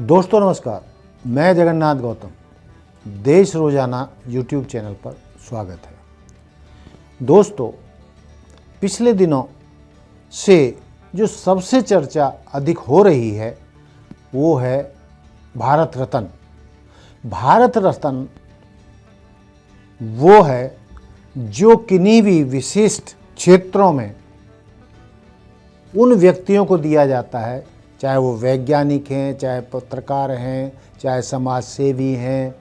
दोस्तों नमस्कार, मैं जगन्नाथ गौतम, देश रोजाना यूट्यूब चैनल पर स्वागत है। दोस्तों, पिछले दिनों से जो सबसे चर्चा अधिक हो रही है वो है भारत रत्न। भारत रत्न वो है जो किन्हीं भी विशिष्ट क्षेत्रों में उन व्यक्तियों को दिया जाता है, चाहे वो वैज्ञानिक हैं, चाहे पत्रकार हैं, चाहे समाज सेवी हैं,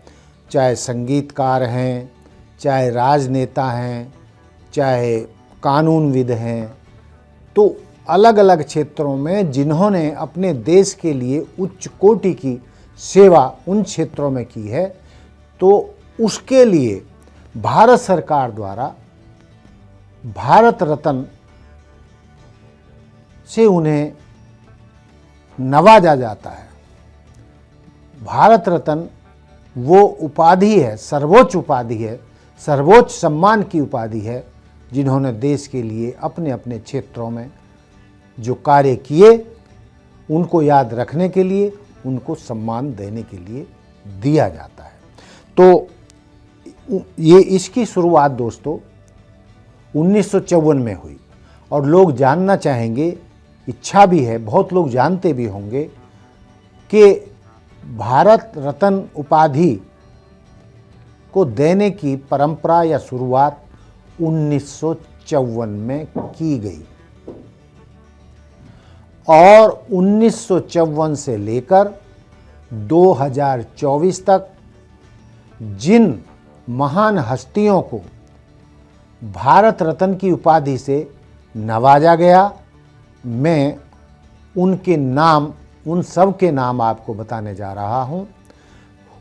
चाहे संगीतकार हैं, चाहे राजनेता हैं, चाहे कानूनविद हैं। तो अलग अलग क्षेत्रों में जिन्होंने अपने देश के लिए उच्च कोटि की सेवा उन क्षेत्रों में की है, तो उसके लिए भारत सरकार द्वारा भारत रत्न से उन्हें नवाजा जाता है। भारत रत्न वो उपाधि है, सर्वोच्च उपाधि है, सर्वोच्च सम्मान की उपाधि है, जिन्होंने देश के लिए अपने अपने क्षेत्रों में जो कार्य किए उनको याद रखने के लिए, उनको सम्मान देने के लिए दिया जाता है। तो ये इसकी शुरुआत दोस्तों 1954 में हुई और लोग जानना चाहेंगे, इच्छा भी है, बहुत लोग जानते भी होंगे कि भारत रत्न उपाधि को देने की परंपरा या शुरुआत 1954 में की गई और 1954 से लेकर 2024 तक जिन महान हस्तियों को भारत रत्न की उपाधि से नवाजा गया, मैं उनके नाम, उन सब के नाम आपको बताने जा रहा हूं।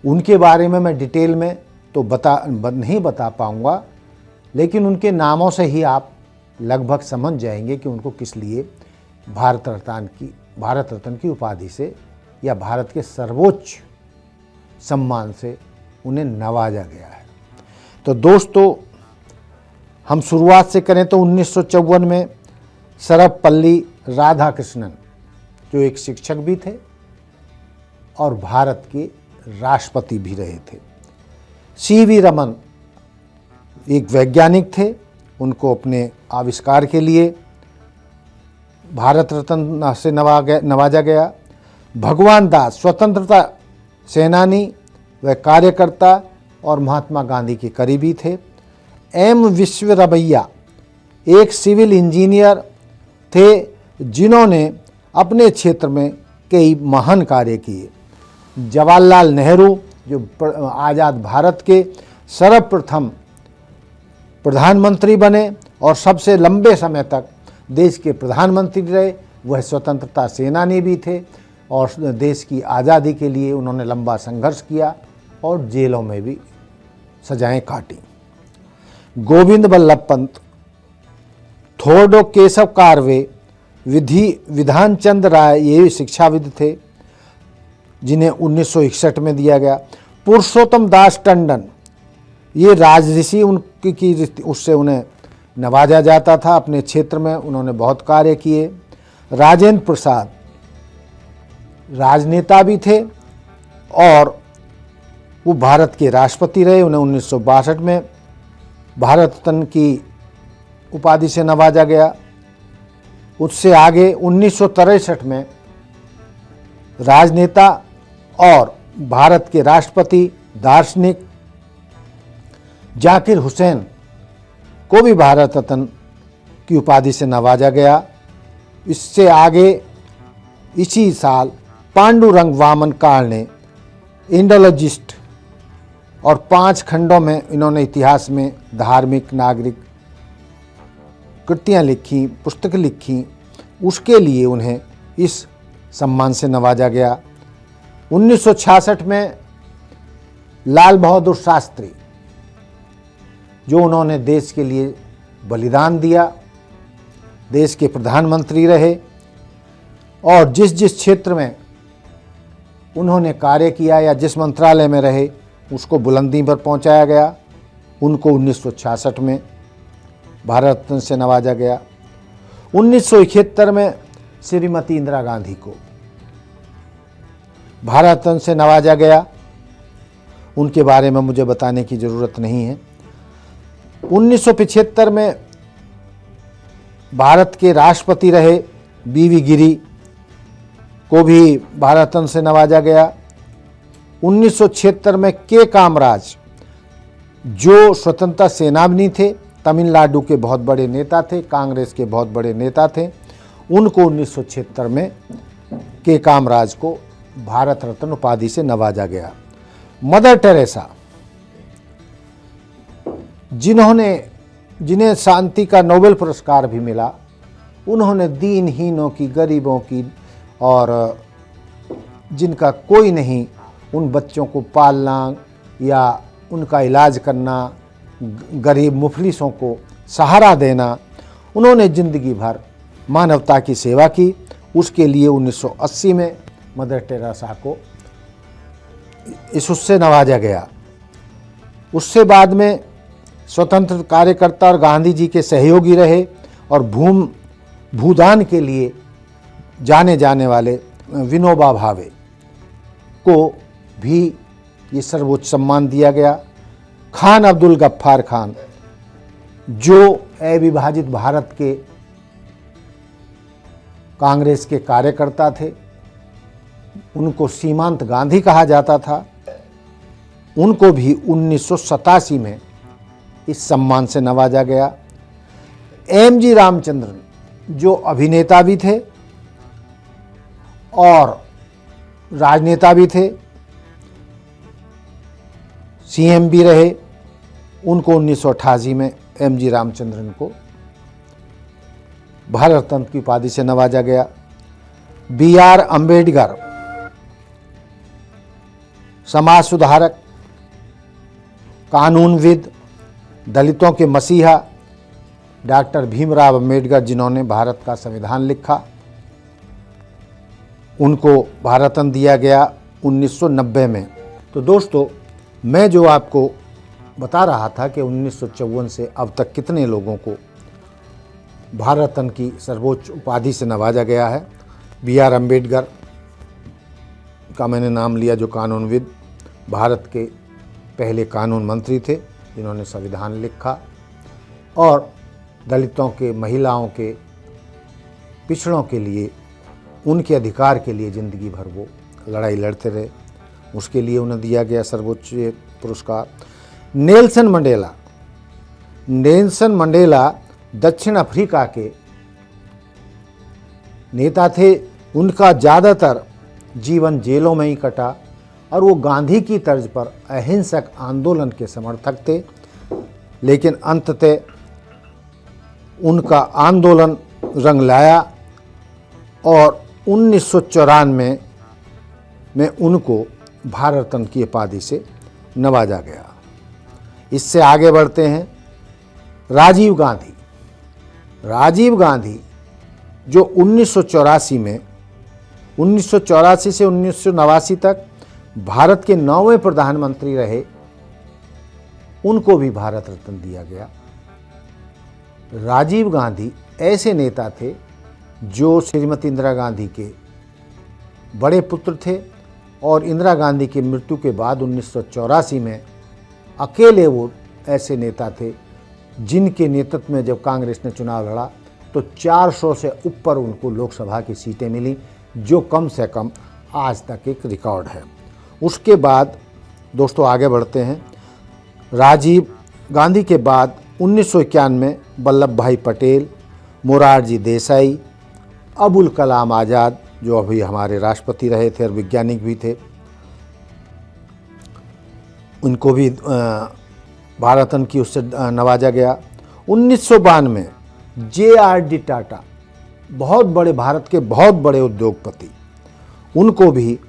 उनके बारे में मैं डिटेल में तो नहीं बता पाऊंगा, लेकिन उनके नामों से ही आप लगभग समझ जाएंगे कि उनको किस लिए भारत रत्न की उपाधि से या भारत के सर्वोच्च सम्मान से उन्हें नवाजा गया है। तो दोस्तों, हम शुरुआत से करें तो 1954 में सर्वपल्ली राधाकृष्णन, जो एक शिक्षक भी थे और भारत के राष्ट्रपति भी रहे थे, सीवी रमन एक वैज्ञानिक थे, उनको अपने आविष्कार के लिए भारत रत्न से नवाजा गया। भगवान दास स्वतंत्रता सेनानी व कार्यकर्ता और महात्मा गांधी के करीबी थे। एम विश्वेश्वरैया एक सिविल इंजीनियर थे, जिन्होंने अपने क्षेत्र में कई महान कार्य किए। जवाहरलाल नेहरू, जो आज़ाद भारत के सर्वप्रथम प्रधानमंत्री बने और सबसे लंबे समय तक देश के प्रधानमंत्री रहे, वह स्वतंत्रता सेनानी भी थे और देश की आज़ादी के लिए उन्होंने लंबा संघर्ष किया और जेलों में भी सजाएं काटी। गोविंद बल्लभ पंत, थोरडो केशव कारवे, विधान चंद्र राय, ये शिक्षाविद थे जिन्हें 1961 में दिया गया। पुरुषोत्तम दास टंडन, ये राजऋषि, उससे उन्हें नवाजा जाता था। अपने क्षेत्र में उन्होंने बहुत कार्य किए। राजेंद्र प्रसाद राजनेता भी थे और वो भारत के राष्ट्रपति रहे। उन्हें 1962 में भारत रत्न की उपाधि से नवाजा गया। उससे आगे 1963 में राजनेता और भारत के राष्ट्रपति दार्शनिक जाकिर हुसैन को भी भारत रत्न की उपाधि से नवाजा गया। इससे आगे इसी साल पांडुरंग वामन काल ने इंडोलॉजिस्ट और 5 खंडों में इन्होंने इतिहास में धार्मिक नागरिक कृतियाँ लिखी, पुस्तकें लिखी, उसके लिए उन्हें इस सम्मान से नवाजा गया। 1966 में लाल बहादुर शास्त्री, जो उन्होंने देश के लिए बलिदान दिया, देश के प्रधानमंत्री रहे और जिस जिस क्षेत्र में उन्होंने कार्य किया या जिस मंत्रालय में रहे उसको बुलंदी पर पहुंचाया गया, उनको 1966 में भारत रत्न से नवाजा गया। 1971 में श्रीमती इंदिरा गांधी को भारत रत्न से नवाजा गया, उनके बारे में मुझे बताने की ज़रूरत नहीं है। 1975 में भारत के राष्ट्रपति रहे बीवी गिरी को भी भारत रत्न से नवाजा गया। 1976 में के कामराज जो स्वतंत्रता सेनानी थे, तमिलनाडु के बहुत बड़े नेता थे, कांग्रेस के बहुत बड़े नेता थे, उनको 1976 में के कामराज को भारत रत्न उपाधि से नवाजा गया। मदर टेरेसा जिन्हें शांति का नोबेल पुरस्कार भी मिला, उन्होंने दीनहीनों की, गरीबों की और जिनका कोई नहीं, उन बच्चों को पालना या उनका इलाज करना, गरीब मुफलिसों को सहारा देना, उन्होंने ज़िंदगी भर मानवता की सेवा की। उसके लिए 1980 में मदर टेरेसा को उससे नवाजा गया। उससे बाद में स्वतंत्र कार्यकर्ता और गांधी जी के सहयोगी रहे और भूदान के लिए जाने जाने वाले विनोबा भावे को भी ये सर्वोच्च सम्मान दिया गया। खान अब्दुल गफ्फार खान जो अविभाजित भारत के कांग्रेस के कार्यकर्ता थे, उनको सीमांत गांधी कहा जाता था, उनको भी 1987 में इस सम्मान से नवाजा गया। एम.जी. रामचंद्रन जो अभिनेता भी थे और राजनेता भी थे, सीएम भी रहे, उनको 1988 में एम.जी. रामचंद्रन को भारत रत्न की उपाधि से नवाजा गया। बी.आर. अम्बेडकर समाज सुधारक, कानूनविद, दलितों के मसीहा, डॉक्टर भीमराव अम्बेडकर जिन्होंने भारत का संविधान लिखा, उनको भारत रत्न दिया गया 1990 में। तो दोस्तों, मैं जो आपको बता रहा था कि 1954 से अब तक कितने लोगों को भारत रत्न की सर्वोच्च उपाधि से नवाजा गया है। बी.आर. अम्बेडकर का मैंने नाम लिया, जो कानूनविद, भारत के पहले कानून मंत्री थे जिन्होंने संविधान लिखा, और दलितों के, महिलाओं के, पिछड़ों के लिए, उनके अधिकार के लिए ज़िंदगी भर वो लड़ाई लड़ते रहे, उसके लिए उन्हें दिया गया सर्वोच्च पुरस्कार। नेल्सन मंडेला दक्षिण अफ्रीका के नेता थे। उनका ज़्यादातर जीवन जेलों में ही कटा और वो गांधी की तर्ज पर अहिंसक आंदोलन के समर्थक थे, लेकिन अंततः उनका आंदोलन रंग लाया और 1994 में उनको भारत रत्न की उपाधि से नवाजा गया। इससे आगे बढ़ते हैं। राजीव गांधी जो 1984 से 1989 तक भारत के 9वें प्रधानमंत्री रहे, उनको भी भारत रत्न दिया गया। राजीव गांधी ऐसे नेता थे जो श्रीमती इंदिरा गांधी के बड़े पुत्र थे और इंदिरा गांधी की मृत्यु के बाद 1984 में अकेले वो ऐसे नेता थे जिनके नेतृत्व में जब कांग्रेस ने चुनाव लड़ा तो 400 से ऊपर उनको लोकसभा की सीटें मिली, जो कम से कम आज तक एक रिकॉर्ड है। उसके बाद दोस्तों आगे बढ़ते हैं। राजीव गांधी के बाद 1951 में वल्लभ भाई पटेल, मोरारजी देसाई, अबुल कलाम आज़ाद जो अभी हमारे राष्ट्रपति रहे थे और वैज्ञानिक भी थे, उनको भी भारत रत्न की उससे नवाजा गया। 1992 में J.R.D. टाटा, बहुत बड़े, भारत के बहुत बड़े उद्योगपति, उनको भी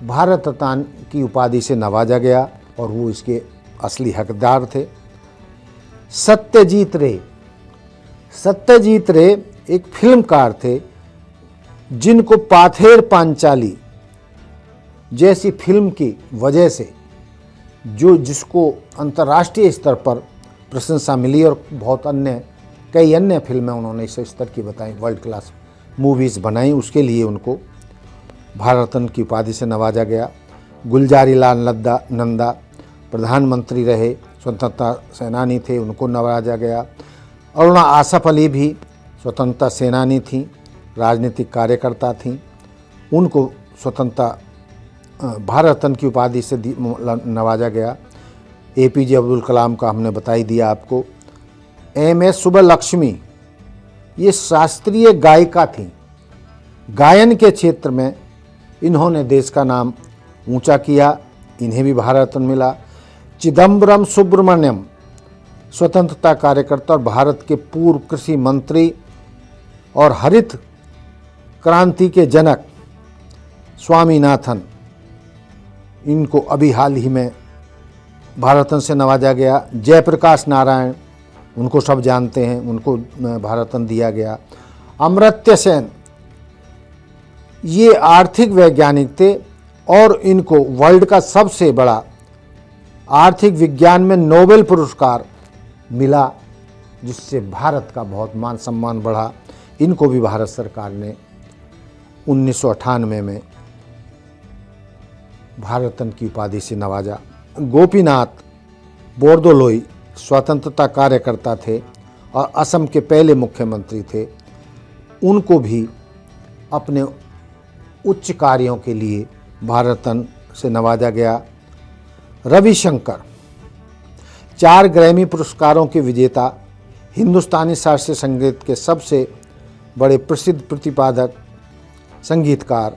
भारत रत्न की उपाधि से नवाजा गया और वो इसके असली हकदार थे। सत्यजीत रे एक फिल्मकार थे जिनको पाथेर पांचाली जैसी फिल्म की वजह से जिसको अंतर्राष्ट्रीय स्तर पर प्रशंसा मिली और बहुत कई अन्य फिल्में उन्होंने इस स्तर की बताई, वर्ल्ड क्लास मूवीज़ बनाई, उसके लिए उनको भारत रत्न की उपाधि से नवाजा गया। गुलजारी लाल नंदा प्रधानमंत्री रहे, स्वतंत्रता सेनानी थे, उनको नवाजा गया। अरुणा आसफ अली भी स्वतंत्रता सेनानी थी, राजनीतिक कार्यकर्ता थीं, उनको स्वतंत्रता भारत रत्न की उपाधि से नवाजा गया। APJ अब्दुल कलाम का हमने बता ही दिया आपको। MS सुब्बलक्ष्मी ये शास्त्रीय गायिका थी, गायन के क्षेत्र में इन्होंने देश का नाम ऊंचा किया, इन्हें भी भारत रत्न मिला। चिदम्बरम सुब्रमण्यम स्वतंत्रता कार्यकर्ता और भारत के पूर्व कृषि मंत्री और हरित क्रांति के जनक स्वामीनाथन, इनको अभी हाल ही में भारत रत्न से नवाजा गया। जयप्रकाश नारायण, उनको सब जानते हैं, उनको भारत रत्न दिया गया। अमर्त्य सेन ये आर्थिक वैज्ञानिक थे और इनको वर्ल्ड का सबसे बड़ा आर्थिक विज्ञान में नोबेल पुरस्कार मिला, जिससे भारत का बहुत मान सम्मान बढ़ा। इनको भी भारत सरकार ने 1998 में भारत रत्न की उपाधि से नवाजा। गोपीनाथ बोरदोलोई स्वतंत्रता कार्यकर्ता थे और असम के पहले मुख्यमंत्री थे, उनको भी अपने उच्च कार्यों के लिए भारत रत्न से नवाजा गया। रविशंकर 4 ग्रैमी पुरस्कारों के विजेता, हिंदुस्तानी शास्त्रीय संगीत के सबसे बड़े प्रसिद्ध प्रतिपादक संगीतकार,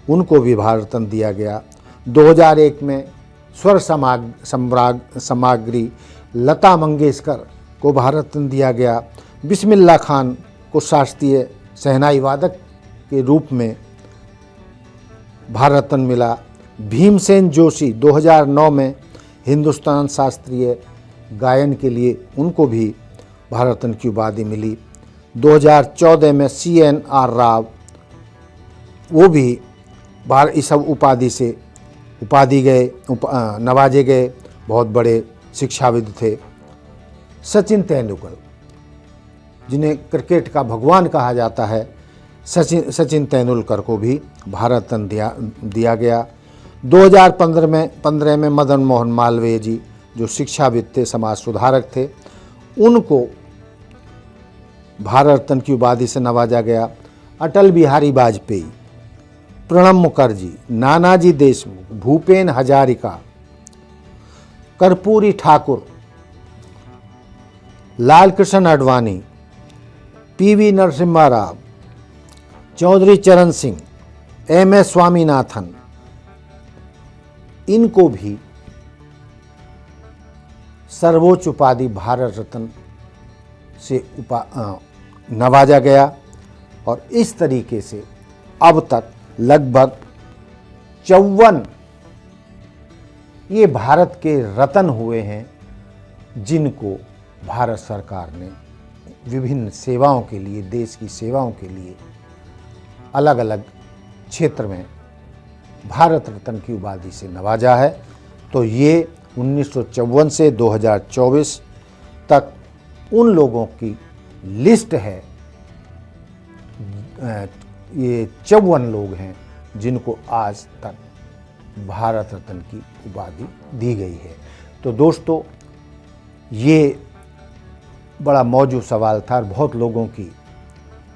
उनको भी भारत रत्न दिया गया। 2001 में स्वर समाग्री लता मंगेशकर को भारत रत्न दिया गया। बिस्मिल्लाह खान को शास्त्रीय शहनाई वादक के रूप में भारत रत्न मिला। भीमसेन जोशी 2009 में हिंदुस्तान शास्त्रीय गायन के लिए, उनको भी भारत रत्न की उपाधि मिली। 2014 में CNR राव, वो भी इस उपाधि से नवाजे गए, बहुत बड़े शिक्षाविद थे। सचिन तेंदुलकर, जिन्हें क्रिकेट का भगवान कहा जाता है, सचिन तेंदुलकर को भी भारत रत्न दिया गया। 2015 में मदन मोहन मालवीय जी, जो शिक्षाविद थे, समाज सुधारक थे, उनको भारत रत्न की उपाधि से नवाजा गया। अटल बिहारी वाजपेयी, प्रणब मुखर्जी, नानाजी देशमुख, भूपेन हजारिका, कर्पूरी ठाकुर, लाल कृष्ण आडवाणी, PV नरसिम्हा राव, चौधरी चरण सिंह, MS स्वामीनाथन, इनको भी सर्वोच्च उपाधि भारत रत्न से नवाजा गया। और इस तरीके से अब तक लगभग 54 ये भारत के रत्न हुए हैं, जिनको भारत सरकार ने विभिन्न सेवाओं के लिए, देश की सेवाओं के लिए अलग अलग क्षेत्र में भारत रत्न की उपाधि से नवाजा है। तो ये 1954 से 2024 तक उन लोगों की लिस्ट है, ये 54 लोग हैं जिनको आज तक भारत रत्न की उपाधि दी गई है। तो दोस्तों, ये बड़ा मौजूद सवाल था और बहुत लोगों की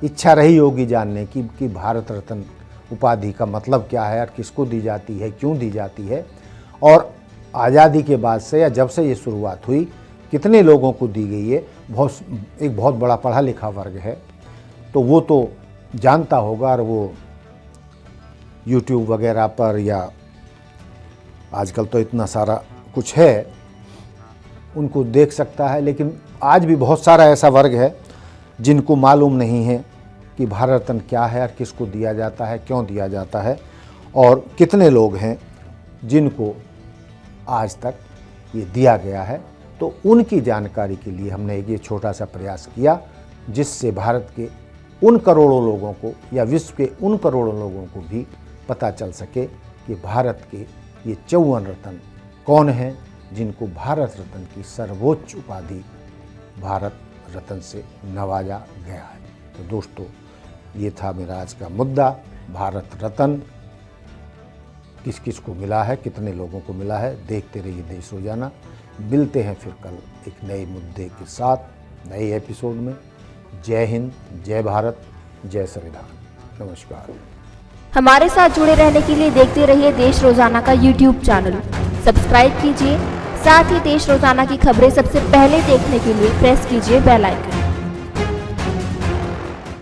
इच्छा रही होगी जानने की कि भारत रत्न उपाधि का मतलब क्या है और किसको दी जाती है, क्यों दी जाती है, और आज़ादी के बाद से या जब से ये शुरुआत हुई कितने लोगों को दी गई है। एक बहुत बड़ा पढ़ा लिखा वर्ग है, तो वो तो जानता होगा और वो YouTube वगैरह पर या आजकल तो इतना सारा कुछ है, उनको देख सकता है। लेकिन आज भी बहुत सारा ऐसा वर्ग है जिनको मालूम नहीं है कि भारत रत्न क्या है और किसको दिया जाता है, क्यों दिया जाता है, और कितने लोग हैं जिनको आज तक ये दिया गया है। तो उनकी जानकारी के लिए हमने ये छोटा सा प्रयास किया, जिससे भारत के उन करोड़ों लोगों को या विश्व के उन करोड़ों लोगों को भी पता चल सके कि भारत के ये 54 रत्न कौन हैं जिनको भारत रत्न की सर्वोच्च उपाधि भारत रत्न से नवाजा गया है। तो दोस्तों, ये था मेरा आज का मुद्दा, भारत रत्न किस किस को मिला है, कितने लोगों को मिला है। देखते रहिए देश रोजाना। मिलते हैं फिर कल एक नए मुद्दे के साथ नए एपिसोड में। जय हिंद, जय भारत, जय संविधान। नमस्कार। हमारे साथ जुड़े रहने के लिए देखते रहिए देश रोजाना का YouTube चैनल। सब्सक्राइब कीजिए, साथ ही देश रोजाना की खबरें सबसे पहले देखने के लिए प्रेस कीजिए बेल आइकन।